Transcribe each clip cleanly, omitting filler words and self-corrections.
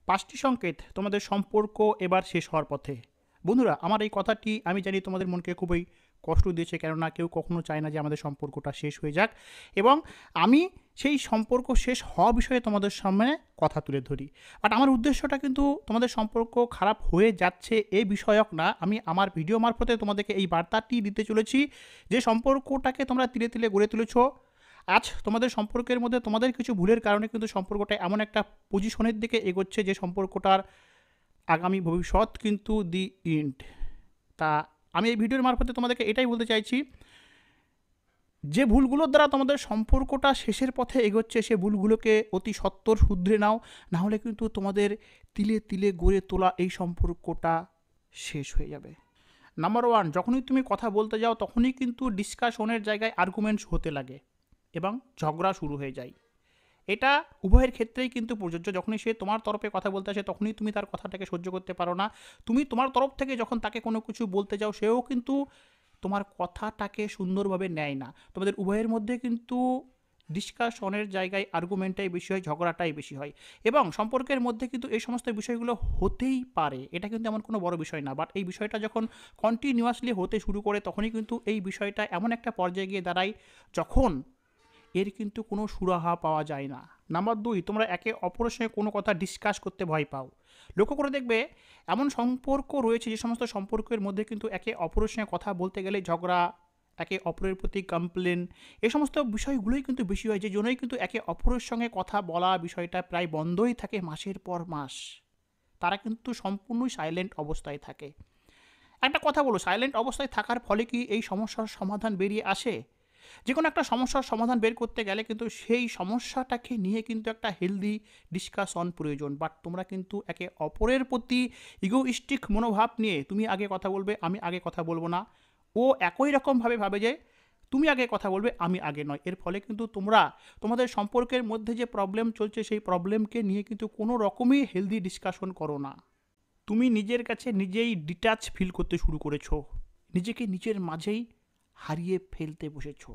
5টি সংকেত তোমাদের সম্পর্ক এবার শেষ হওয়ার পথে। বন্ধুরা, আমার এই কথাটি আমি জানি তোমাদের মনকে খুবই কষ্ট দিয়েছে, কেননা কেউ কখনো চায় না যে আমাদের সম্পর্কটা শেষ হয়ে যাক, এবং আমি সেই সম্পর্ক শেষ হওয়া বিষয়ে তোমাদের সামনে কথা তুলে ধরি। বাট আমার উদ্দেশ্যটা কিন্তু তোমাদের সম্পর্ক খারাপ হয়ে যাচ্ছে এ বিষয়ক না। আমি আমার ভিডিও মারফতে তোমাদেরকে এই বার্তাটি দিতে চলেছি যে সম্পর্কটাকে তোমরা তিলে তিলে গড়ে তুলেছো, আজ তোমাদের সম্পর্কের মধ্যে তোমাদের কিছু ভুলের কারণে কিন্তু সম্পর্কটা এমন একটা পজিশনের দিকে এগোচ্ছে যে সম্পর্কটার আগামী ভবিষ্যৎ কিন্তু দি ইন্ড। তা আমি এই ভিডিওর মারফতে তোমাদেরকে এটাই বলতে চাইছি, যে ভুলগুলোর দ্বারা তোমাদের সম্পর্কটা শেষের পথে এগোচ্ছে সে ভুলগুলোকে অতি সত্বর শুধরে নাও, নাহলে কিন্তু তোমাদের তিলে তিলে গড়ে তোলা এই সম্পর্কটা শেষ হয়ে যাবে। নাম্বার 1, যখনই তুমি কথা বলতে যাও তখনই কিন্তু ডিসকাশনের জায়গায় আর্গুমেন্টস হতে লাগে এবং ঝগড়া শুরু হয়ে যায়। এটা উভয়ের ক্ষেত্রেই কিন্তু প্রযোজ্য। যখনই সে তোমার তরফে কথা বলতে আসে তখনই তুমি তার কথাটাকে সহ্য করতে পারো না। তুমি তোমার তরফ থেকে যখন তাকে কোনো কিছু বলতে যাও সেও কিন্তু তোমার কথাটাকে সুন্দরভাবে নেয় না। তোমাদের উভয়ের মধ্যে কিন্তু ডিসকাশনের জায়গায় আর্গুমেন্টটাই বেশি হয়, ঝগড়াটাই বেশি হয়, এবং সম্পর্কের মধ্যে কিন্তু এই সমস্ত বিষয়গুলো হতেই পারে। এটা কিন্তু এমন কোনো বড় বিষয় না, বাট এই বিষয়টা যখন কন্টিনিউয়াসলি হতে শুরু করে তখনই কিন্তু এই বিষয়টা এমন একটা পর্যায়ে গিয়ে দাঁড়ায় যখন এর কিন্তু কোনো সুরাহা পাওয়া যায় না। নাম্বার 2, তোমরা একে অপরের সঙ্গে কোনো কথা ডিসকাস করতে ভয় পাও। লক্ষ্য করে দেখবে এমন সম্পর্ক রয়েছে যে সমস্ত সম্পর্কের মধ্যে কিন্তু একে অপরের সঙ্গে কথা বলতে গেলে ঝগড়া, একে অপরের প্রতি কমপ্লেন, এই সমস্ত বিষয়গুলোই কিন্তু বেশি হয়, যে জন্যই কিন্তু একে অপরের সঙ্গে কথা বলা বিষয়টা প্রায় বন্ধই থাকে মাসের পর মাস। তারা কিন্তু সম্পূর্ণই সাইলেন্ট অবস্থায় থাকে। একটা কথা বলো, সাইলেন্ট অবস্থায় থাকার ফলে কি এই সমস্যার সমাধান বেরিয়ে আসে? যে কোনো একটা সমস্যার সমাধান বের করতে গেলে কিন্তু সেই সমস্যাটাকে নিয়ে কিন্তু একটা হেলদি ডিসকাশন প্রয়োজন। বাট তোমরা কিন্তু একে অপরের প্রতি ইগোইস্টিক মনোভাব নিয়ে তুমি আগে কথা বলবে, আমি আগে কথা বলবো না, ও একই রকমভাবে ভাবে যে তুমি আগে কথা বলবে, আমি আগে নয়। এর ফলে কিন্তু তোমরা তোমাদের সম্পর্কের মধ্যে যে প্রবলেম চলছে সেই প্রবলেমকে নিয়ে কিন্তু কোনো রকমই হেলদি ডিসকাশন করো না। তুমি নিজের কাছে নিজেই ডিটাচ ফিল করতে শুরু করেছো, নিজেকে নিজের মাঝেই হারিয়ে ফেলতে বসেছো।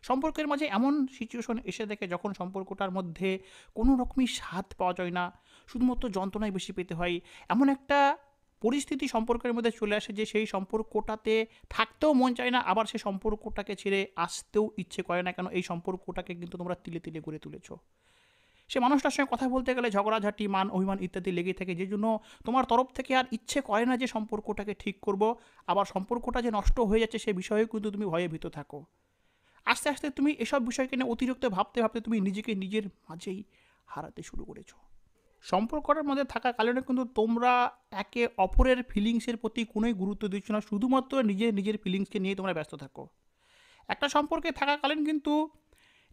সম্পর্কের মাঝে এমন সিচুয়েশন এসে দেখে যখন সম্পর্কটার মধ্যে কোনো রকমই স্বাদ পাওয়া যায় না, শুধুমাত্র যন্ত্রণায় বেশি পেতে হয়, এমন একটা পরিস্থিতি সম্পর্কের মধ্যে চলে আসে যে সেই সম্পর্কটাতে থাকতেও মন চায় না, আবার সেই সম্পর্কটাকে ছেড়ে আসতেও ইচ্ছে করে না। কেন? এই সম্পর্কটাকে কিন্তু তোমরা তিলে তিলে গড়ে তুলেছো। সে মানুষটার সঙ্গে কথা বলতে গেলে ঝগড়াঝাটি, মান অভিমান ইত্যাদি লেগেই থাকে, যে জন্য তোমার তরফ থেকে আর ইচ্ছে করে না যে সম্পর্কটাকে ঠিক করব, আবার সম্পর্কটা যে নষ্ট হয়ে যাচ্ছে সে বিষয়েও কিন্তু তুমি ভয়ে ভীত থাকো। আস্তে আস্তে তুমি এসব বিষয়কে নিয়ে অতিরিক্ত ভাবতে ভাবতে তুমি নিজেকে নিজের মাঝেই হারাতে শুরু করেছো। সম্পর্কটার মধ্যে থাকাকালীন কিন্তু তোমরা একে অপরের ফিলিংসের প্রতি কোনোই গুরুত্ব দিচ্ছ না, শুধুমাত্র নিজের নিজের ফিলিংসকে নিয়ে তোমরা ব্যস্ত থাকো। একটা সম্পর্কে থাকাকালীন কিন্তু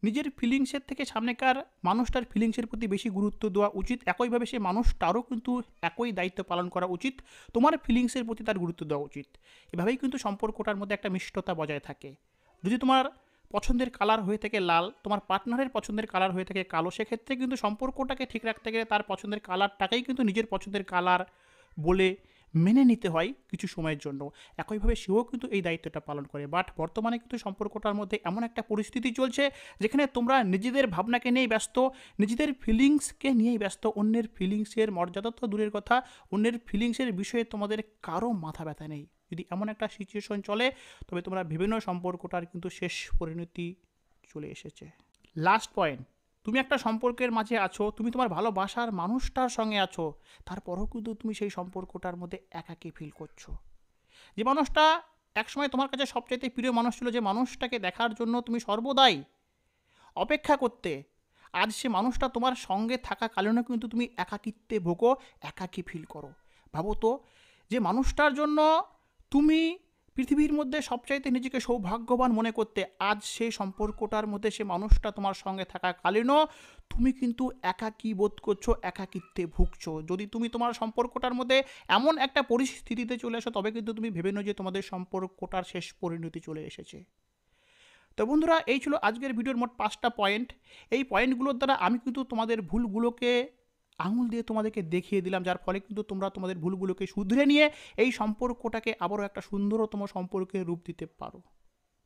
নিজের ফিলিংসের থেকে সামনেকার মানুষটার ফিলিংসের প্রতি বেশি গুরুত্ব দেওয়া উচিত। একইভাবে সেই মানুষটারও কিন্তু একই দায়িত্ব পালন করা উচিত, তোমার ফিলিংসের প্রতি তার গুরুত্ব দেওয়া উচিত। এভাবেই কিন্তু সম্পর্কটার মধ্যে একটা মিষ্টতা বজায় থাকে। যদি তোমার পছন্দের কালার হয়ে থাকে লাল, তোমার পার্টনারের পছন্দের কালার হয়ে থাকে কালো, সেক্ষেত্রে কিন্তু সম্পর্কটাকে ঠিক রাখতে গেলে তার পছন্দের কালারটাকেই কিন্তু নিজের পছন্দের কালার বলে মেনে নিতে হয় কিছু সময়ের জন্য। একইভাবে সেও কিন্তু এই দায়িত্বটা পালন করে। বাট বর্তমানে কিন্তু সম্পর্কটার মধ্যে এমন একটা পরিস্থিতি চলছে যেখানে তোমরা নিজেদের ভাবনাকে নিয়েই ব্যস্ত, নিজেদের ফিলিংসকে নিয়েই ব্যস্ত। অন্যের ফিলিংসের মর্যাদা তো দূরের কথা, অন্যের ফিলিংসের বিষয়ে তোমাদের কারো মাথা ব্যথা নেই। যদি এমন একটা সিচুয়েশন চলে তবে তোমরা বিভিন্ন সম্পর্কটার কিন্তু শেষ পরিণতি চলে এসেছে। লাস্ট পয়েন্ট, তুমি একটা সম্পর্কের মাঝে আছো, তুমি তোমার ভালোবাসার মানুষটার সঙ্গে আছো, তারপরেও কিন্তু তুমি সেই সম্পর্কটার মধ্যে একাকী ফিল করছো। যে মানুষটা একসময় তোমার কাছে সবচাইতে প্রিয় মানুষ ছিল, যে মানুষটাকে দেখার জন্য তুমি সর্বদাই অপেক্ষা করতে, আজ সে মানুষটা তোমার সঙ্গে থাকাকালীনও কিন্তু তুমি একাকিত্বে ভোগো, একাকী ফিল করো। ভাবো তো, যে মানুষটার জন্য তুমি পৃথিবীর মধ্যে সবচাইতে নিজেকে সৌভাগ্যবান মনে করতে, আজ সেই সম্পর্কটার মধ্যে সে মানুষটা তোমার সঙ্গে থাকাকালীনও তুমি কিন্তু একাকী বোধ করছো, একাকিত্বে ভুগছো। যদি তুমি তোমার সম্পর্কটার মধ্যে এমন একটা পরিস্থিতিতে চলে আসো তবে কিন্তু তুমি ভেবে নাও যে তোমাদের সম্পর্কটার শেষ পরিণতি চলে এসেছে। তো বন্ধুরা, এই ছিল আজকের ভিডিওর মোট 5টা পয়েন্ট। এই পয়েন্টগুলোর দ্বারা আমি কিন্তু তোমাদের ভুলগুলোকে আঙুল দিয়ে তোমাদেরকে দেখিয়ে দিলাম, যার ফলে কিন্তু তোমরা তোমাদের ভুলগুলোকে শুধরে নিয়ে এই সম্পর্কটাকে আবারও একটা সুন্দরতম সম্পর্কে রূপ দিতে পারো।